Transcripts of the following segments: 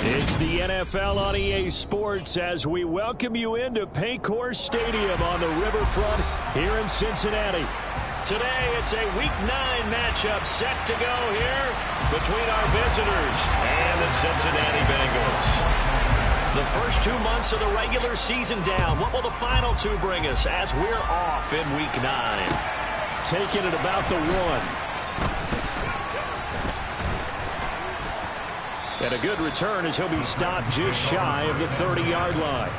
It's the NFL on EA Sports as we welcome you into Paycor Stadium on the riverfront here in Cincinnati. Today, it's a Week 9 matchup set to go here between our visitors and the Cincinnati Bengals. The first 2 months of the regular season down. What will the final 2 bring us as we're off in Week 9? Taking it about the 1. And a good return as he'll be stopped just shy of the 30-yard line.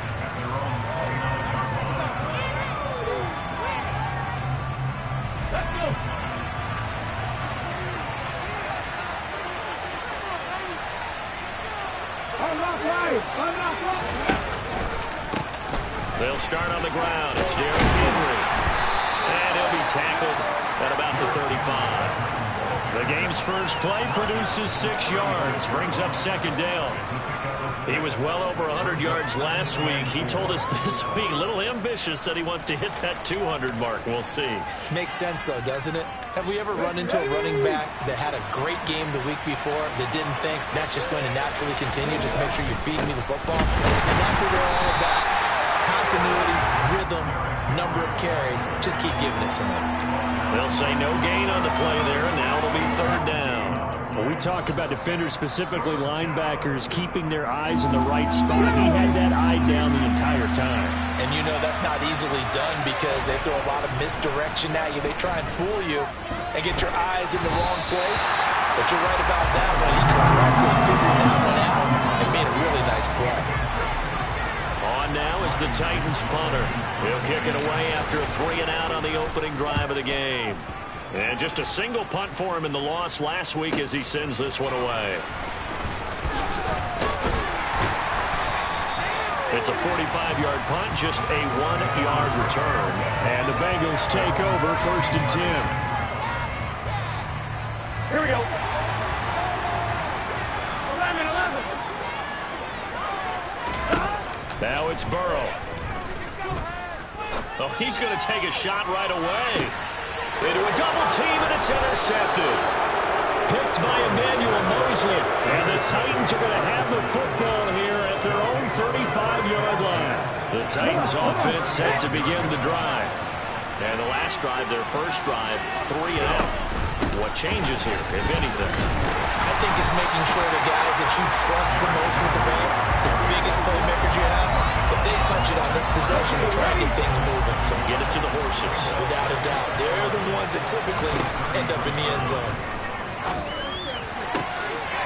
They'll start on the ground. It's Derrick Henry. And he'll be tackled at about the 35. The game's first play produces 6 yards, brings up second down. He was well over 100 yards last week. He told us this week, a little ambitious, that he wants to hit that 200 mark. We'll see. Makes sense, though, doesn't it? Have we ever run into a running back that had a great game the week before that didn't think that's just going to naturally continue? Just make sure you're feeding me the football. And that's what they're all about. Continuity, rhythm, number of carries. Just keep giving it to him. They'll say no gain on the play there, and now it'll be third down. Well, we talk about defenders, specifically linebackers, keeping their eyes in the right spot. He had that eye down the entire time. And you know that's not easily done because they throw a lot of misdirection at you. They try and fool you and get your eyes in the wrong place. But you're right about that one. He correctly figured that one out and made a really nice play. On now is the Titans punter. He'll kick it away after a 3-and-out on the opening drive of the game. And just a single punt for him in the loss last week as he sends this one away. It's a 45-yard punt, just a 1-yard return. And the Bengals take over 1st and 10. Here we go. 11. Now it's Burrow. Oh, he's going to take a shot right away. Into a double team, and it's intercepted. Picked by Emmanuel Mosley. And the Titans are going to have the football here at their own 35-yard line. The Titans offense set to begin the drive. And the last drive, their first drive, 3-and-out. What changes here, if anything? I think it's making sure the guys that you trust the most with the ball, the biggest playmakers you have, that they touch it on this possession to try and get things moving. So get it to the horses. Without a doubt. They're the ones that typically end up in the end zone.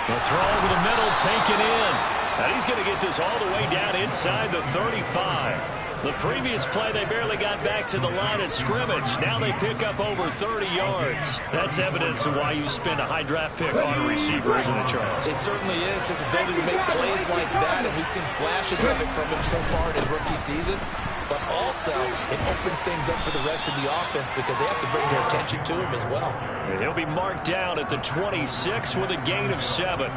The throw over the middle, taken in. And he's going to get this all the way down inside the 35. The previous play, they barely got back to the line of scrimmage. Now they pick up over 30 yards. That's evidence of why you spend a high draft pick on a receiver, isn't it, Charles? It certainly is. His ability to make plays like that, and we've seen flashes of it from him so far in his rookie season. But also, it opens things up for the rest of the offense because they have to bring their attention to him as well. And he'll be marked down at the 26 with a gain of 7.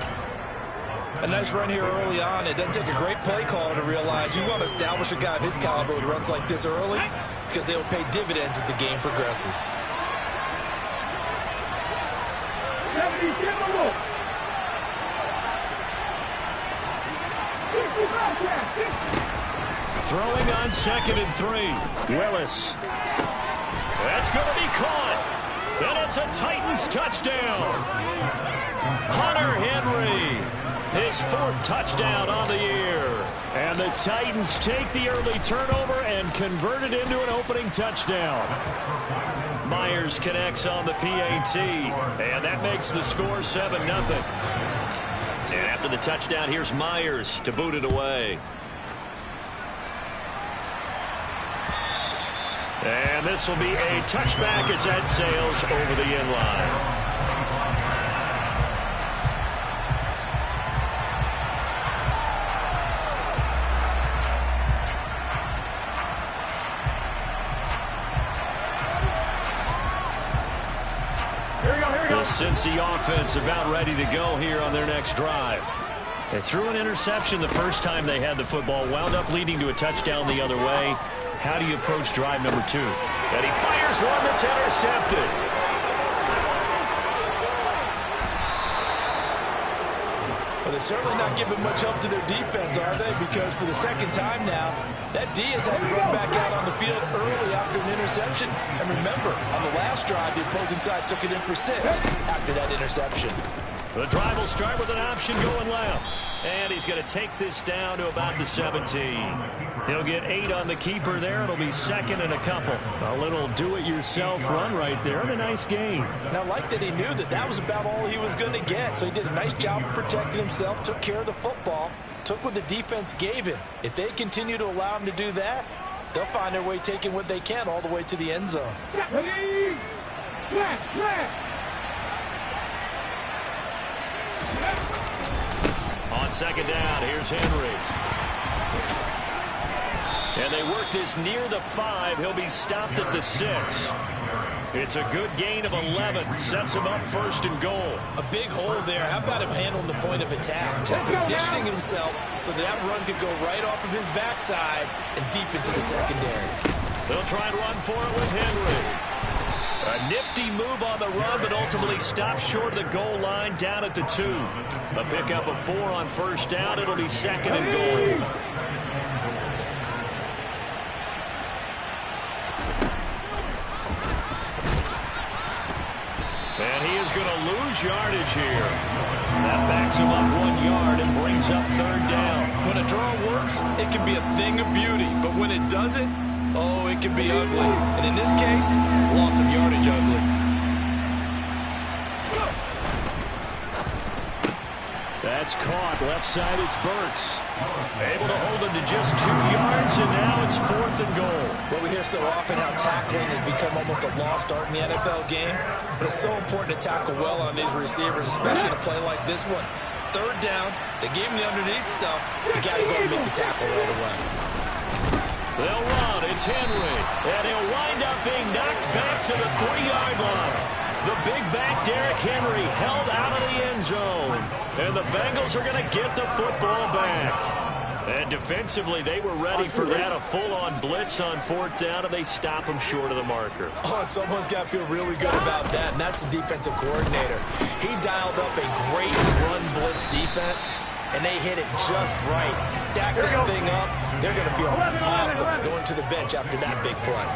A nice run here early on. It doesn't take a great play caller to realize you want to establish a guy of his caliber who runs like this early because they will pay dividends as the game progresses. Throwing on 2nd and 3. Willis. That's going to be caught. And it's a Titans touchdown. Hunter Henry. His 4th touchdown on the year. And the Titans take the early turnover and convert it into an opening touchdown. Myers connects on the PAT. And that makes the score 7-0. And after the touchdown, here's Myers to boot it away. And this will be a touchback as that sails over the end line. The Cincy offense about ready to go here on their next drive. They threw an interception the first time they had the football, wound up leading to a touchdown the other way. How do you approach drive number 2? And he fires one that's intercepted. But they're certainly not giving much help to their defense, are they? Because for the second time now, that D has had to run back out on the field early after an interception. And remember, on the last drive, the opposing side took it in for 6 after that interception. The drive will start with an option going left. And he's going to take this down to about the 17. He'll get 8 on the keeper there. It'll be second and a couple. A little do-it-yourself run right there and a nice gain. Now, like that he knew that that was about all he was going to get. So he did a nice job of protecting himself, took care of the football, took what the defense gave him. If they continue to allow him to do that, they'll find their way taking what they can all the way to the end zone. On second down, here's Henry. And they work this near the 5. He'll be stopped at the 6. It's a good gain of 11. Sets him up first and goal. A big hole there. How about him handling the point of attack? Just positioning himself so that run could go right off of his backside and deep into the secondary. They'll try and run for it with Henry. A nifty move on the run, but ultimately stopped short of the goal line down at the 2. A pickup of 4 on first down. It'll be second and goal. And he is going to lose yardage here. That backs him up 1 yard and brings up third down. When a draw works, it can be a thing of beauty. But when it doesn't, oh, it can be ugly. And in this case, loss of yardage ugly. That's caught. Left side, it's Burks. Able to hold him to just 2 yards, and now it's fourth and goal. Well, we hear so often how tackling has become almost a lost art in the NFL game. But it's so important to tackle well on these receivers, especially in a play like this one. Third down, they gave him the underneath stuff. You got to go and make the tackle right away. They'll run. It's Henry. And he'll wind up being knocked back to the 3-yard line. The big back, Derrick Henry, held out of the end zone. And the Bengals are going to get the football back. And defensively, they were ready for that. A full-on blitz on fourth down, and they stop him short of the marker. Oh, and someone's got to feel really good about that, and that's the defensive coordinator. He dialed up a great run blitz defense, and they hit it just right. Stack that thing up. They're going to feel awesome going to the bench after that big play.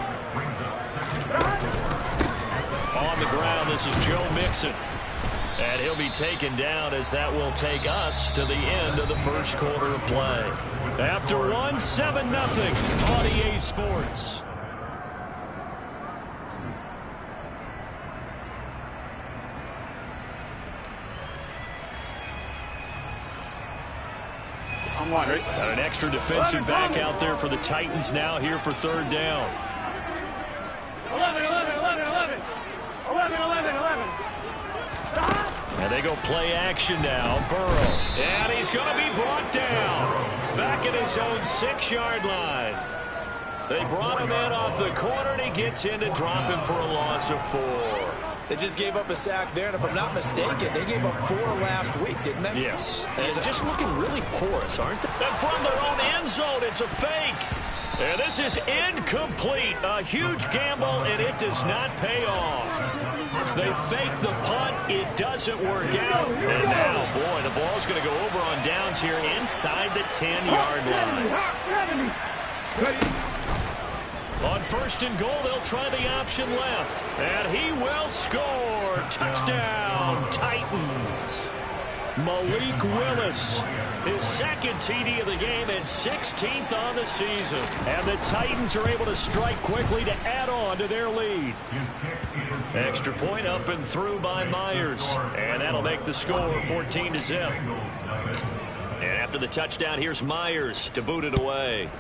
On the ground, this is Joe Mixon. And he'll be taken down as that will take us to the end of the first quarter of play. After 1, 7-0 on EA Sports. Got an extra defensive back out there for the Titans now here for third down. 11. And they go play action now. Burrow. And he's going to be brought down. Back at his own 6-yard line. They brought him in off the corner, and he gets in to drop him for a loss of 4. They just gave up a sack there, and if I'm not mistaken, they gave up 4 last week, didn't they? Yes. And just looking really porous, aren't they? And from their own end zone, it's a fake. And this is incomplete. A huge gamble, and it does not pay off. They fake the punt. It doesn't work out. And now, boy, the ball's going to go over on downs here inside the 10-yard line. On first and goal, they'll try the option left. And he will score. Touchdown, Titans. Malik Willis, his second TD of the game and 16th on the season. And the Titans are able to strike quickly to add on to their lead. Extra point up and through by Myers. And that'll make the score 14-0. And after the touchdown, here's Myers to boot it away.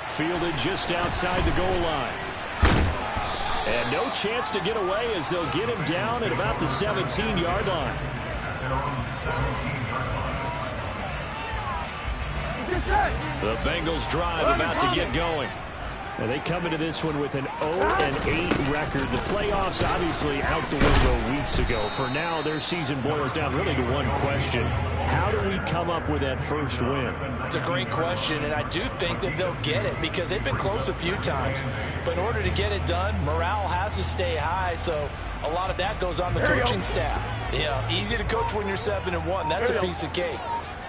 Fielded just outside the goal line. And no chance to get away as they'll get him down at about the 17-yard line. The Bengals drive about to get going. Well, they come into this one with an 0-8 record. The playoffs obviously out the window weeks ago. For now, their season boils down really to one question. How do we come up with that first win? It's a great question, and I do think that they'll get it because they've been close a few times. But in order to get it done, morale has to stay high, so a lot of that goes on the coaching staff. Yeah, easy to coach when you're 7-1. That's a piece of cake.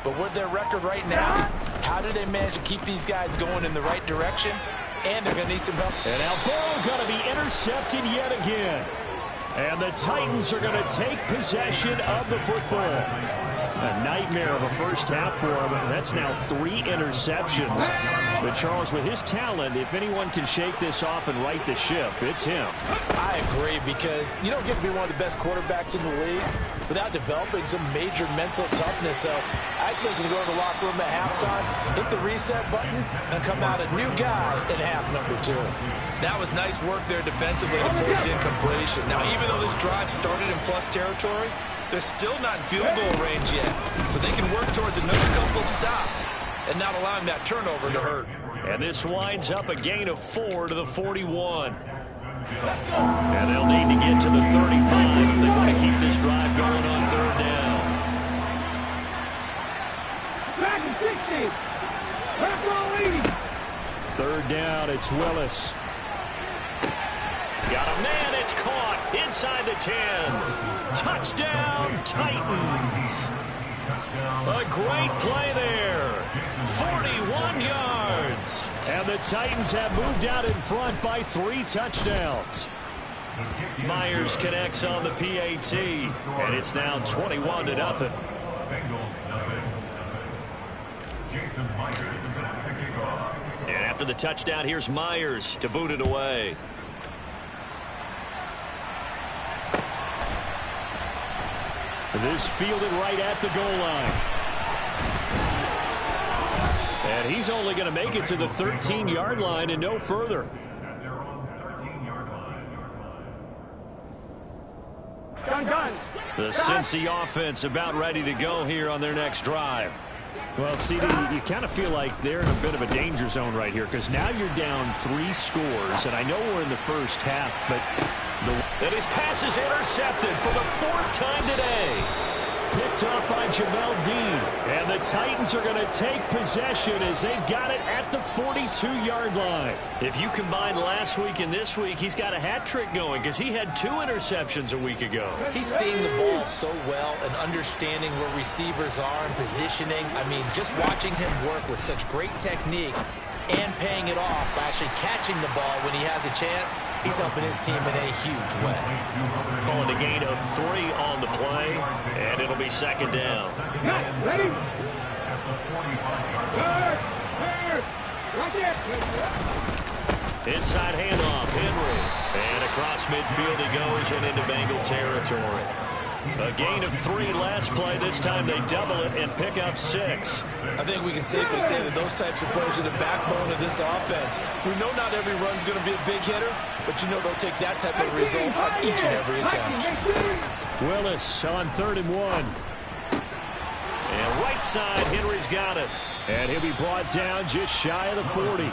But with their record right now, how do they manage to keep these guys going in the right direction? And they're going to need some help. And now Burrow going to be intercepted yet again. And the Titans are going to take possession of the football. A nightmare of a first half for him. That's now 3 interceptions. But Charles, with his talent, if anyone can shake this off and right the ship, it's him. I agree, because you don't get to be one of the best quarterbacks in the league without developing some major mental toughness. So I expect him to go to the locker room at halftime, hit the reset button, and come out a new guy in half number 2. That was nice work there defensively to force incompletion. Now, even though this drive started in plus territory, they're still not in field goal range yet. So they can work towards another couple of stops and not allowing that turnover to hurt. And this winds up a gain of 4 to the 41. And they'll need to get to the 35 if they want to keep this drive going on 3rd down. Back and 60. Back row 80. 3rd down, it's Willis. Got a man, it's caught inside the 10. Touchdown, Titans. A great play there. 41 yards. And the Titans have moved out in front by 3 touchdowns. Myers connects on the PAT, and it's now 21-0. And after the touchdown, here's Myers to boot it away. This fielded right at the goal line. And he's only going to make it to the 13-yard line and no further. Done. The Cincy offense about ready to go here on their next drive. Well, CD, you kind of feel like they're in a bit of a danger zone right here, because now you're down 3 scores, and I know we're in the first half, but and his pass is intercepted for the 4th time today. Picked up by Jamel Dean. And the Titans are going to take possession as they've got it at the 42-yard line. If you combine last week and this week, he's got a hat trick going, because he had 2 interceptions a week ago. He's seeing the ball so well and understanding where receivers are and positioning. I mean, just watching him work with such great technique and paying it off by actually catching the ball when he has a chance, he's helping his team in a huge way. Calling a gain of 3 on the play, and it'll be 2nd down. Ready? Right there. Inside handoff, Henry. And across midfield he goes and into Bengal territory. A gain of 3 last play. This time they double it and pick up 6. I think we can safely say that those types of plays are the backbone of this offense. We know not every run's going to be a big hitter, but you know they'll take that type of result on each and every attempt. Willis on 3rd and 1. And right side, Henry's got it. And he'll be brought down just shy of the 40.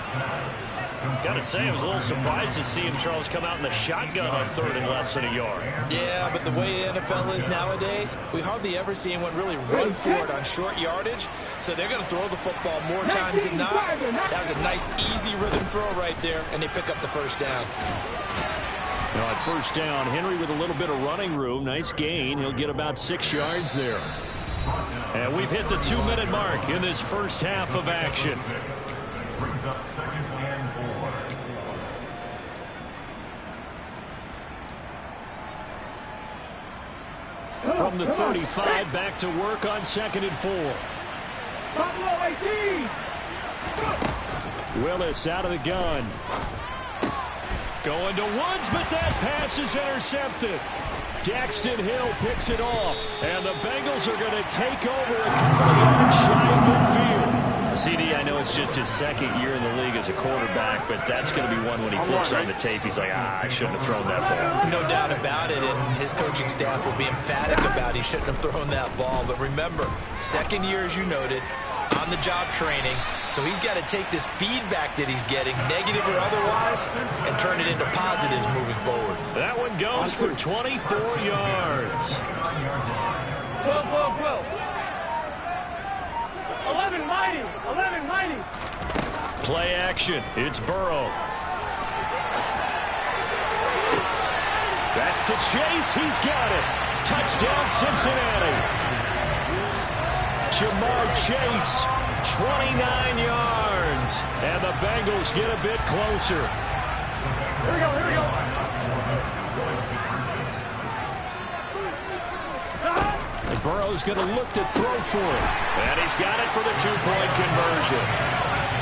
Got to say, I was a little surprised to see him, Charles, come out in the shotgun on 3rd and less than a yard. Yeah, but the way the NFL is nowadays, we hardly ever see anyone really run for it on short yardage. So they're going to throw the football more times than not. That was a nice, easy rhythm throw right there, and they pick up the 1st down. Now at 1st down, Henry with a little bit of running room. Nice gain. He'll get about 6 yards there. And we've hit the 2-minute mark in this first half of action. From the 35, back to work on 2nd and 4. Willis out of the gun. Going to Woods, but that pass is intercepted. Daxton Hill picks it off, and the Bengals are going to take over a couple of yards shy of midfield. CD, I know it's just his 2nd year in the league as a quarterback, but that's going to be one when he flips on the tape. He's like, I shouldn't have thrown that ball. No doubt about it, and his coaching staff will be emphatic about he shouldn't have thrown that ball. But remember, 2nd year, as you noted, on-the-job training, so he's got to take this feedback that he's getting, negative or otherwise, and turn it into positives moving forward. That one goes for 24 yards. 12. 11 mighty. Play action. It's Burrow. That's to Chase. He's got it. Touchdown, Cincinnati. Jamar Chase, 29 yards. And the Bengals get a bit closer. Here we go, here we go. And Burrow's going to look to throw for it. And he's got it for the two-point conversion.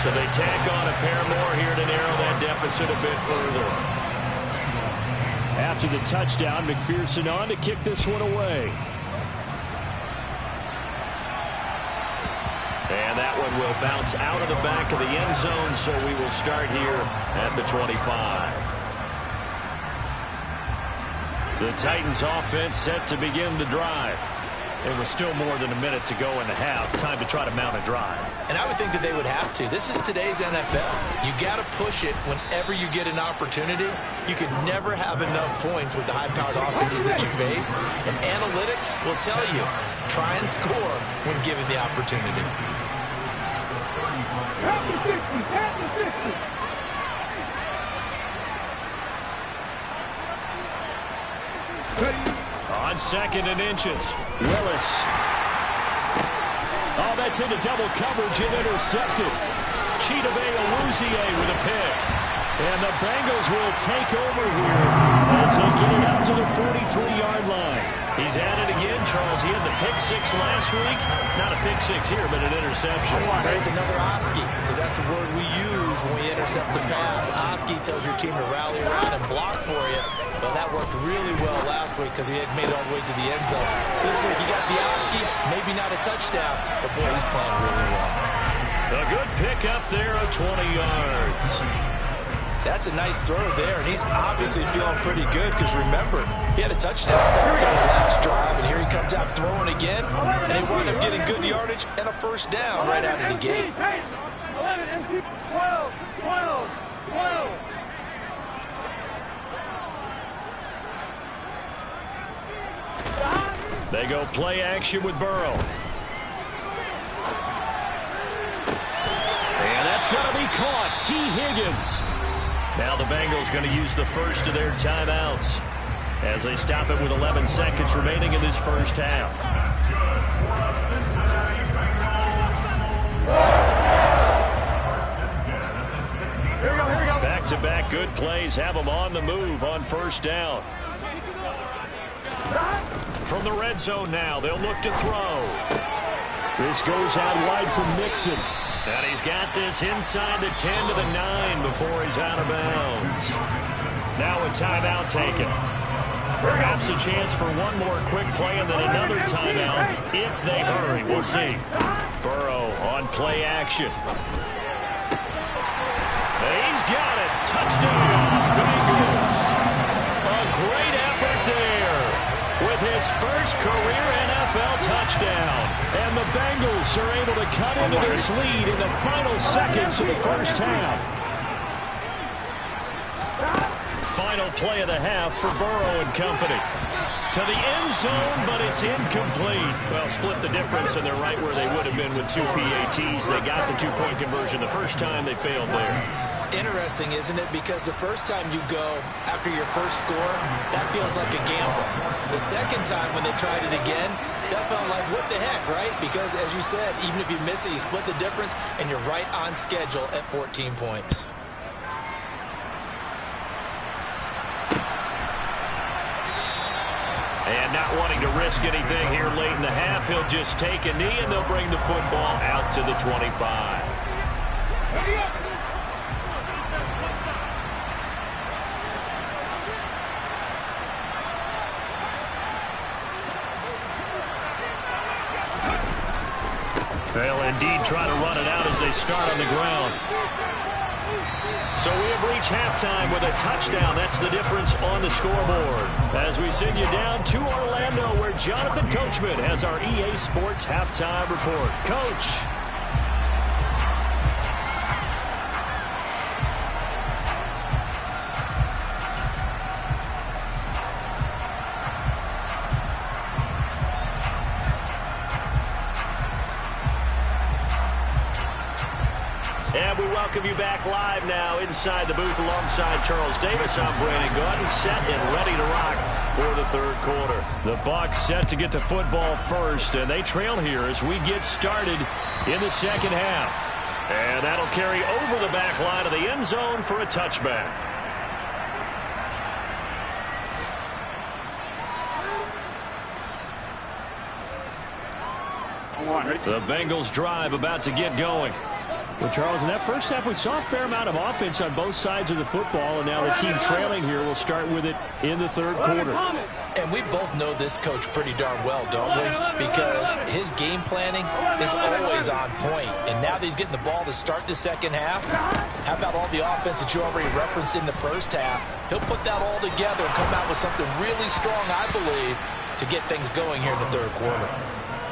So they tack on a pair more here to narrow that deficit a bit further. After the touchdown, McPherson on to kick this one away. And that one will bounce out of the back of the end zone, so we will start here at the 25. The Titans offense set to begin the drive. It was still more than a minute to go in the half. Time to try to mount a drive. And I would think that they would have to. This is today's NFL. You got to push it whenever you get an opportunity. You can never have enough points with the high-powered offenses that you face. And analytics will tell you, try and score when given the opportunity. At the 60, at the 60. On 2nd and inches, Willis. Oh, that's into double coverage and intercepted. Chidobe Awuzie with a pick. And the Bengals will take over here as they get it up to the 43-yard line. He's at it again, Charles. He had the pick six last week. Not a pick six here, but an interception. That's another Oski, because that's the word we use when we intercept the pass. Oski tells your team to rally around and block for you. But that worked really well last week because he had made it all the way to the end zone. This week he got the Oski, maybe not a touchdown, but boy, he's playing really well. A good pick up there of 20 yards. That's a nice throw there, and he's obviously feeling pretty good because remember, he had a touchdown pass on the last drive, and here he comes out throwing again, and he wound up getting good yardage and a first down right out of the gate. 11, 12, 12, 12. They go play action with Burrow. And that's going to be caught. T. Higgins. Now the Bengals going to use the first of their timeouts as they stop it with 11 seconds remaining in this first half. Here we go, here we go. Back-to-back good plays have them on the move on first down. From the red zone now, they'll look to throw. This goes out wide from Mixon. And he's got this inside the 10 to the 9 before he's out of bounds. Now a timeout taken. Perhaps a chance for one more quick play and then another timeout if they hurry. We'll see. Burrow on play action. He's got it. Touchdown, Bengals. A great effort there with his first career NFL touchdown. And the Bengals are able to cut into this lead in the final seconds of the first half. Final play of the half for Burrow and company. To the end zone, but it's incomplete. Well, split the difference, and they're right where they would have been with two PATs. They got the two-point conversion the first time. They failed there. Interesting, isn't it? Because the first time you go after your first score, that feels like a gamble. The second time when they tried it again, that felt like, what the heck, right? Because, as you said, even if you miss it, you split the difference, and you're right on schedule at 14 points. And not wanting to risk anything here late in the half, he'll just take a knee, and they'll bring the football out to the 25. They'll indeed try to run it out as they start on the ground. So we have reached halftime with a touchdown. That's the difference on the scoreboard. As we send you down to Orlando, where Jonathan Coachman has our EA Sports halftime report. Coach. And we welcome you back live now inside the booth alongside Charles Davis. I'm Brandon Gordon, set and ready to rock for the third quarter. The Bucs set to get the football first, and they trail here as we get started in the second half. And that'll carry over the back line of the end zone for a touchback. The Bengals drive about to get going. Well, Charles, in that first half, we saw a fair amount of offense on both sides of the football, and now the team trailing here will start with it in the third quarter. And we both know this coach pretty darn well, don't we? Because his game planning is always on point. And now that he's getting the ball to start the second half, how about all the offense that you already referenced in the first half? He'll put that all together and come out with something really strong, I believe, to get things going here in the third quarter.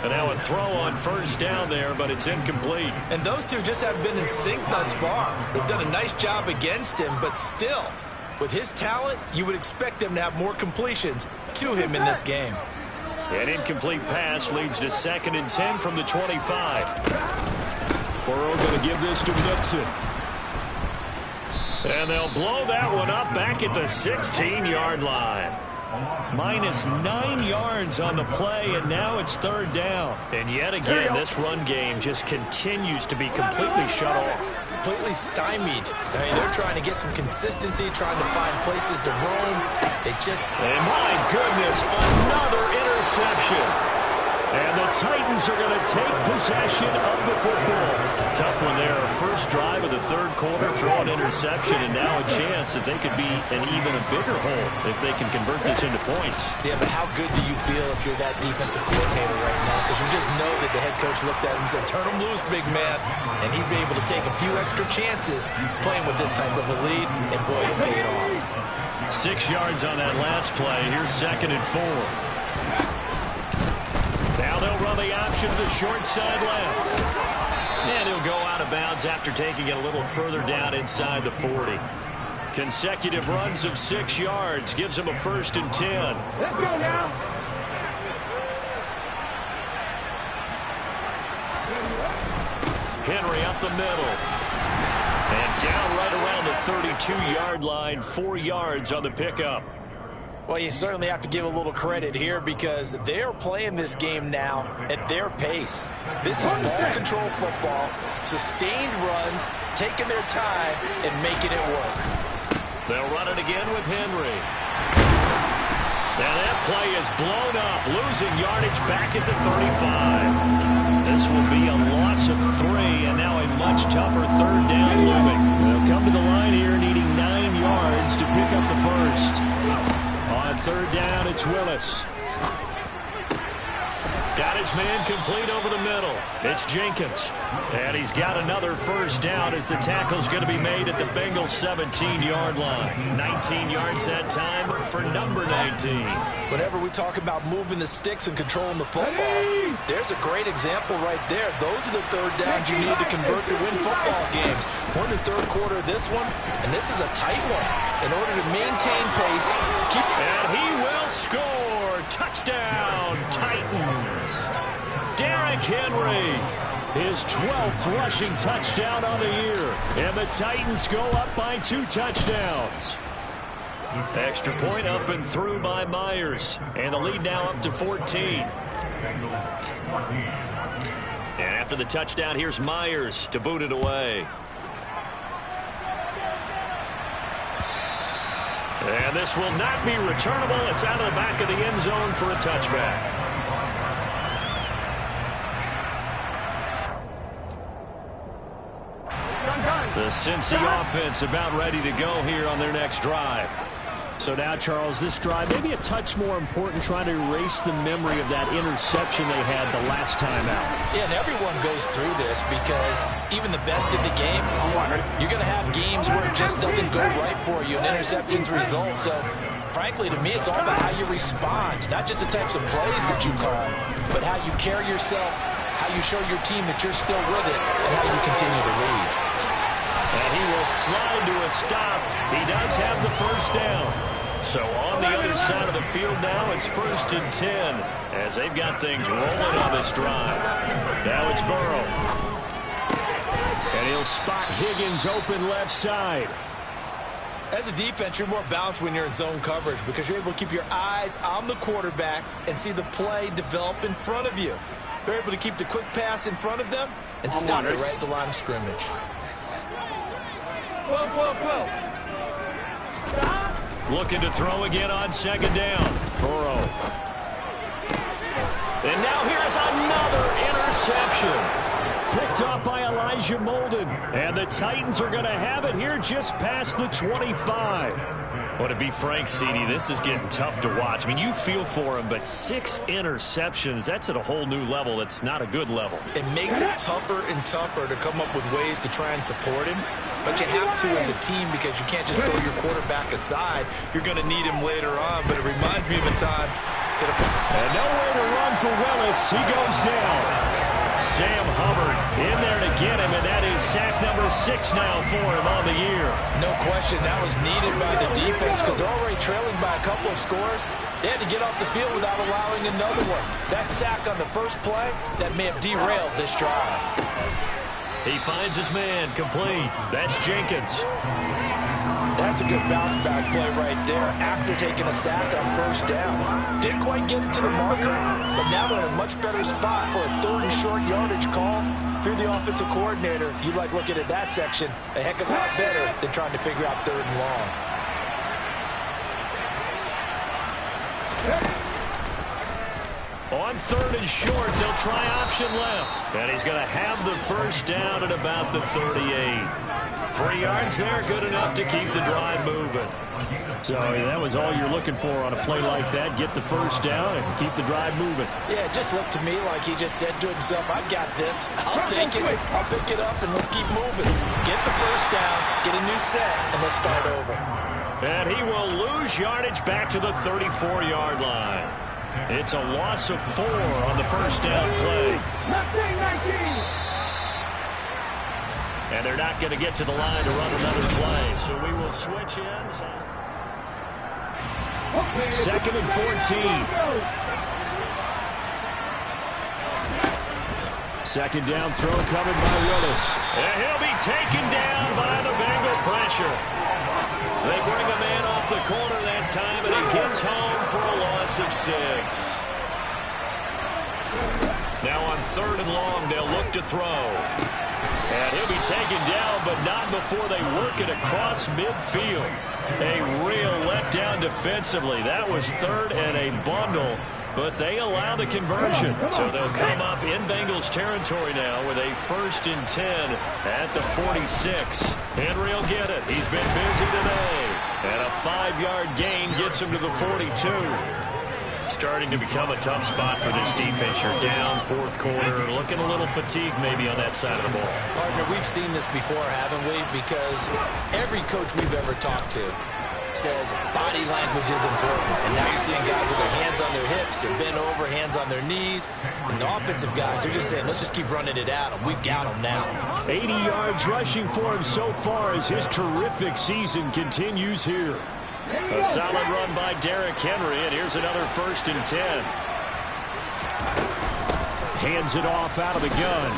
And now a throw on first down there, but it's incomplete. And those two just haven't been in sync thus far. They've done a nice job against him, but still, with his talent, you would expect them to have more completions to him in this game. An incomplete pass leads to 2nd and 10 from the 25. Burrow going to give this to Mixon. And they'll blow that one up back at the 16-yard line. Minus 9 yards on the play, and now it's third down. And yet again, this run game just continues to be completely shut off. Completely stymied. I mean, they're trying to get some consistency, trying to find places to roam. They just... And my goodness, another interception. And the Titans are going to take possession of the football. Tough one there. First drive of the third quarter, throw an interception, and now a chance that they could be an even a bigger hole if they can convert this into points. Yeah, but how good do you feel if you're that defensive coordinator right now? Because you just know that the head coach looked at him and said, turn him loose, big man. And he'd be able to take a few extra chances playing with this type of a lead, and boy, it paid off. 6 yards on that last play. Here's 2nd and 4. Now they'll run the option to the short side left. And he'll go out of bounds after taking it a little further down inside the 40. Consecutive runs of 6 yards gives him a 1st and 10. Let's go now. Henry up the middle. And down right around the 32-yard line, 4 yards on the pickup. Well, you certainly have to give a little credit here because they're playing this game now at their pace. This is ball control football, sustained runs, taking their time and making it work. They'll run it again with Henry. Now that play is blown up, losing yardage back at the 35. This will be a loss of 3, and now a much tougher third down looming. They'll come to the line here needing 9 yards to pick up the first. On third down, it's Willis. Got his man complete over the middle. It's Jenkins. And he's got another first down as the tackle's going to be made at the Bengals' 17-yard line. 19 yards that time for number 19. Whenever we talk about moving the sticks and controlling the football, there's a great example right there. Those are the third downs you need to convert to win football games. We're in the third quarter of this one, and this is a tight one. In order to maintain pace, and he will score. Touchdown, Titans. Derrick Henry, his 12th rushing touchdown on the year. And the Titans go up by 2 touchdowns. Extra point up and through by Myers. And the lead now up to 14. And after the touchdown, here's Myers to boot it away. And this will not be returnable. It's out of the back of the end zone for a touchback. The Cincy offense about ready to go here on their next drive. So now, Charles, this drive may be a touch more important, trying to erase the memory of that interception they had the last time out. Yeah, and everyone goes through this because even the best in the game, you're going to have games where it just doesn't go right for you, and interceptions result. So, frankly, to me, it's all about how you respond, not just the types of plays that you call, but how you carry yourself, how you show your team that you're still with it, and how you continue to lead. And he will slide to a stop. He does have the first down. So on the other side of the field now, it's 1st and 10 as they've got things rolling on this drive. Now it's Burrow. And he'll spot Higgins open left side. As a defense, you're more balanced when you're in zone coverage because you're able to keep your eyes on the quarterback and see the play develop in front of you. They're able to keep the quick pass in front of them and stop it right at the line of scrimmage. Looking to throw again on second down. Burrow. And now here's another interception. Picked off by Elijah Molden. And the Titans are going to have it here just past the 25. Well, to be frank, CD, this is getting tough to watch. I mean, you feel for him, but 6 interceptions, that's at a whole new level. It's not a good level. It makes it tougher and tougher to come up with ways to try and support him. But you have to as a team because you can't just throw your quarterback aside. You're going to need him later on, but it reminds me of a time that... And nowhere to run for Willis. He goes down. Sam Hubbard in there to get him, and that is sack number 6 now for him on the year. No question, that was needed by the defense because they're already trailing by a couple of scores. They had to get off the field without allowing another one. That sack on the first play, that may have derailed this drive. He finds his man, complete. That's Jenkins. That's a good bounce back play right there after taking a sack on first down. Didn't quite get it to the marker, but now they're in a much better spot for a 3rd and short yardage call. If you're the offensive coordinator, you like looking at that section a heck of a lot better than trying to figure out 3rd and long. On 3rd and short, they'll try option left. And he's going to have the first down at about the 38. 3 yards there, good enough to keep the drive moving. So that was all you're looking for on a play like that. Get the first down and keep the drive moving. Yeah, it just looked to me like he just said to himself, I've got this. I'll take it. I'll pick it up, and let's keep moving. Get the first down, get a new set, and let's start over. And he will lose yardage back to the 34-yard line. It's a loss of 4 on the first down play. And they're not going to get to the line to run another play. So we will switch in. 2nd and 14. 2nd down throw coming by Willis. And he'll be taken down by the Bengal pressure. They bring a man off the corner that time, and he gets home for a loss of 6. Now on 3rd and long, they'll look to throw. And he'll be taken down, but not before they work it across midfield. A real letdown defensively. That was 3rd and a bundle, but they allow the conversion. So they'll come up in Bengals territory now with a 1st and 10 at the 46. Henry will get it. He's been busy today. And a 5-yard gain gets him to the 42. Starting to become a tough spot for this defense. You're down 4th quarter, looking a little fatigued maybe on that side of the ball. Partner, we've seen this before, haven't we? Because every coach we've ever talked to says body language is important. And now you're seeing guys with their hands on their hips, they're bent over, hands on their knees. And the offensive guys are just saying, let's just keep running it at them. We've got them now. 80 yards rushing for him so far as his terrific season continues here. A solid run by Derrick Henry, and here's another 1st and 10. Hands it off out of the gun.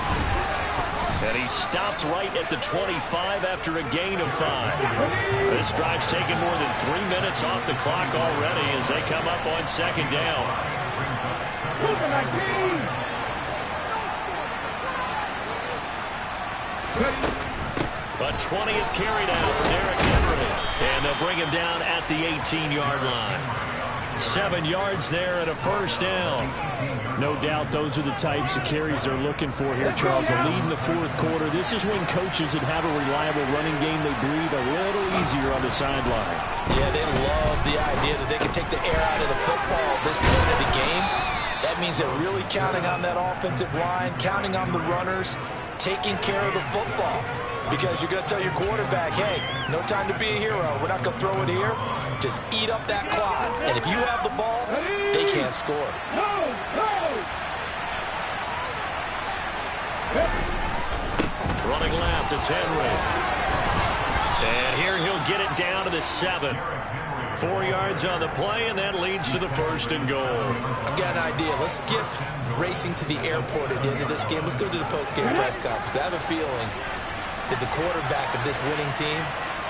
And he stopped right at the 25 after a gain of 5. This drive's taken more than 3 minutes off the clock already as they come up on 2nd down. A 20th carry down for Derrick Henry. And they'll bring him down at the 18-yard line. 7 yards there and a 1st down. No doubt those are the types of carries they're looking for here, Charles. The lead in the 4th quarter. This is when coaches that have a reliable running game, they breathe a little easier on the sideline. Yeah, they love the idea that they can take the air out of the football at this point of the game. That means they're really counting on that offensive line, counting on the runners, taking care of the football. Because you're going to tell your quarterback, hey, no time to be a hero. We're not going to throw it here. Just eat up that clock. And if you have the ball, they can't score. Running left, it's Henry. And here he'll get it down to the 7. 4 yards on the play, and that leads to the 1st and goal. I've got an idea. Let's skip racing to the airport at the end of this game. Let's go to the post-game press conference. I have a feeling that the quarterback of this winning team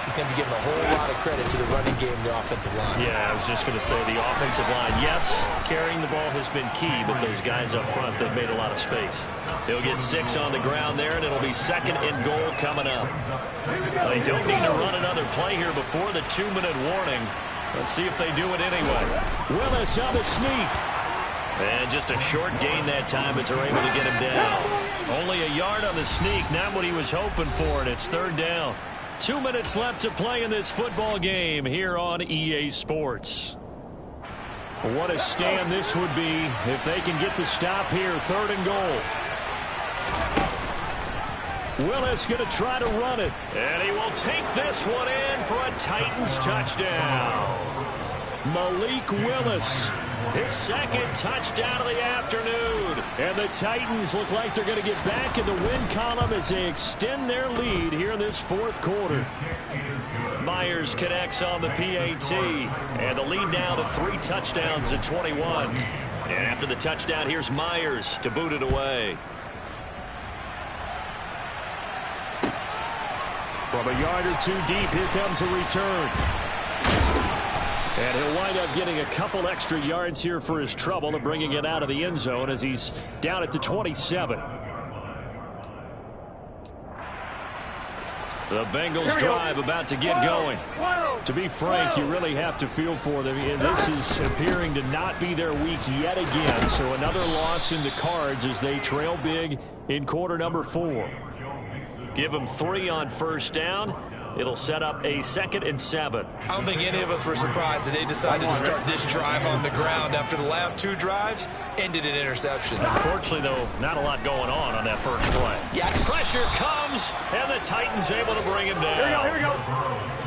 he's going to be giving a whole lot of credit to the running game and the offensive line. Yeah, I was just going to say the offensive line. Yes, carrying the ball has been key, but those guys up front, they've made a lot of space. They'll get 6 on the ground there, and it'll be 2nd and goal coming up. They don't need to run another play here before the 2-minute warning. Let's see if they do it anyway. Willis on the sneak. And just a short gain that time as they're able to get him down. Only a yard on the sneak, not what he was hoping for, and it's 3rd down. 2 minutes left to play in this football game here on EA Sports. What a stand this would be if they can get the stop here. 3rd and goal. Willis going to try to run it. And he will take this one in for a Titans touchdown. Malik Willis. His 2nd touchdown of the afternoon. And the Titans look like they're going to get back in the win column as they extend their lead here in this 4th quarter. Myers connects on the PAT. And the lead now to 3 touchdowns at 21. And after the touchdown, here's Myers to boot it away. From a yard or 2 deep, here comes a return. And he'll wind up getting a couple extra yards here for his trouble and bringing it out of the end zone as he's down at the 27. The Bengals drive about to get going. To be frank, you really have to feel for them. And this is appearing to not be their week yet again. So another loss in the cards as they trail big in quarter number 4. Give them 3 on 1st down. It'll set up a 2nd and 7. I don't think any of us were surprised that they decided to start this drive on the ground after the last 2 drives ended in interceptions. Unfortunately, though, not a lot going on that first play. Yeah. Pressure comes, and the Titans able to bring him down. Here we go.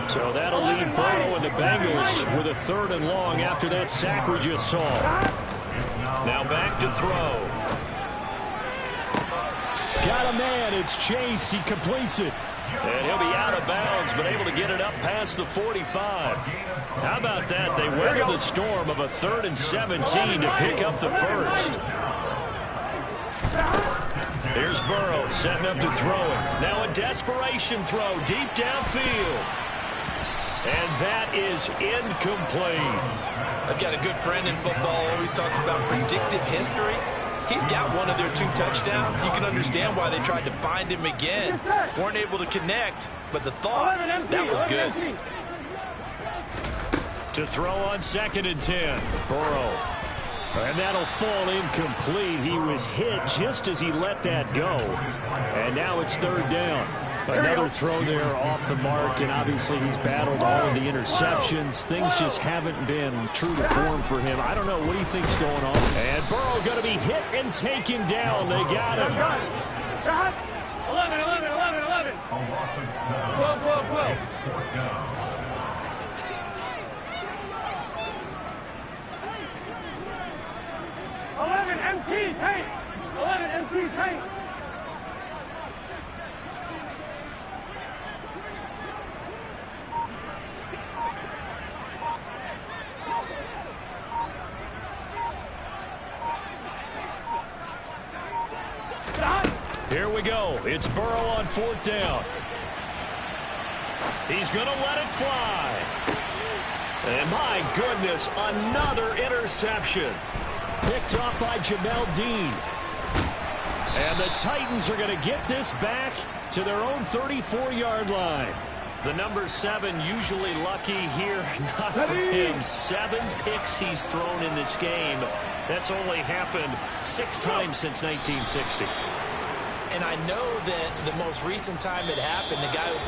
So that'll leave Burrow and the Bengals with a 3rd and long after that sack we just saw. Now back to throw. Got a man. It's Chase. He completes it. And he'll be out of bounds, but able to get it up past the 45. How about that? They weathered the storm of a 3rd and 17 to pick up the 1st. Here's Burrow setting up to throw it. Now a desperation throw deep downfield. And that is incomplete. I've got a good friend in football, always talks about predictive history. He's got one of their 2 touchdowns. You can understand why they tried to find him again. Weren't able to connect, but the thought, that was good. To throw on 2nd and 10. Burrow. And that'll fall incomplete. He was hit just as he let that go. And now it's 3rd down. Another throw there off the mark, and obviously he's battled all of the interceptions. Things just haven't been true to form for him. I don't know what he thinks going on. And Burrow going to be hit and taken down. They got him. 11. 12. 11 MT tank. 11 MT tank. Here we go. It's Burrow on 4th down. He's going to let it fly. And my goodness, another interception. Picked off by Jamel Dean. And the Titans are going to get this back to their own 34-yard line. The number 7 usually lucky here. Not for him. 7 picks he's thrown in this game. That's only happened 6 times since 1960. And I know that the most recent time it happened, the guy who